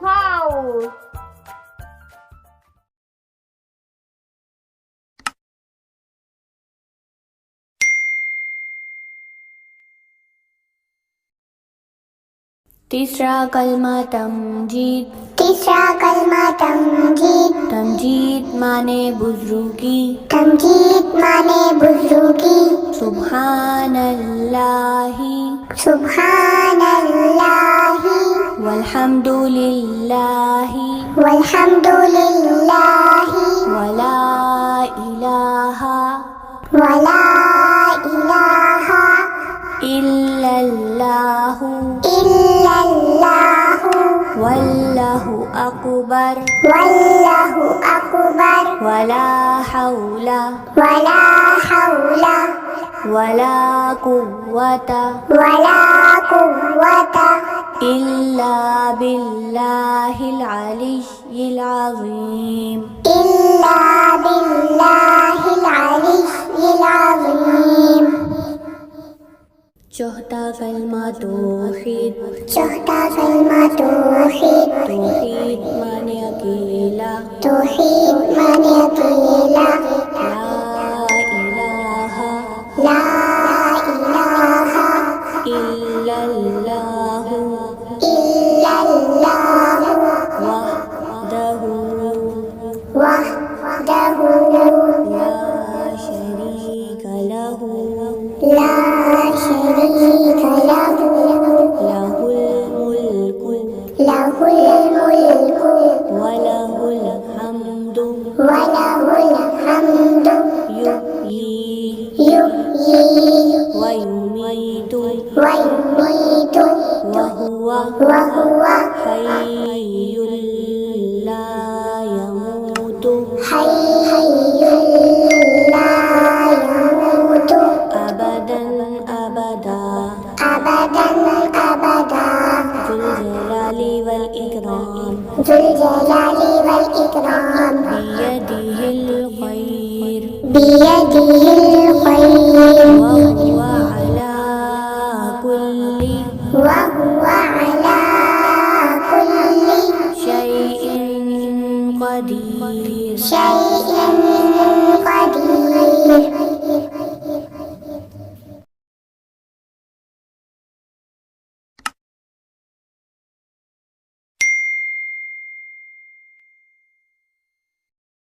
House. तीसरा कलमा तमजीद। तीसरा कलमा तमजीद। तमजीद माने बुजुर्गी। तमजीद माने बुजुर्गी। सुब्हानल्लाहि सुब्हानल्लाहि वल्हम्दुलिल्लाहि वल्हम्दुलिल्लाहि वला इलाहा वला इलाहा इल्लल्लाहु इल्लल्लाहु वल्लाहु अकबर वल्लाहु अकबर वला हौला वला हौला वला कुव्वता वला कुव्वता इल्ला बिल्लाहिल अलिय्यिल अज़ीम। इल्ला बिल्लाहिल अलिय्यिल अज़ीम। चौथा कलमा तौहीद। चौथा कलमा तौहीद। तौहीद माने अकेला। तौहीद माने अकेला। ला इलाहा ला इलाहा इल्लल्लाहु इल्लल्लाहु वहदहु वहदहु ला शरीका लहु ला शरीका लहु लहुल मुल्कु लहुल मुल्कु वलहुल हम्दु वलहुल हम्दु युहयी युहयी वयुमीतु वयुमीतु वहुवा वहुवा हय्युल ला यमूतु हय्युल ला यमूतु अबदन अबदा अबदन अबदा जुल जलाली वल इकराम जुल जलाली वल इकराम बियदिहिल खैर बियदिहिल खैर वहुव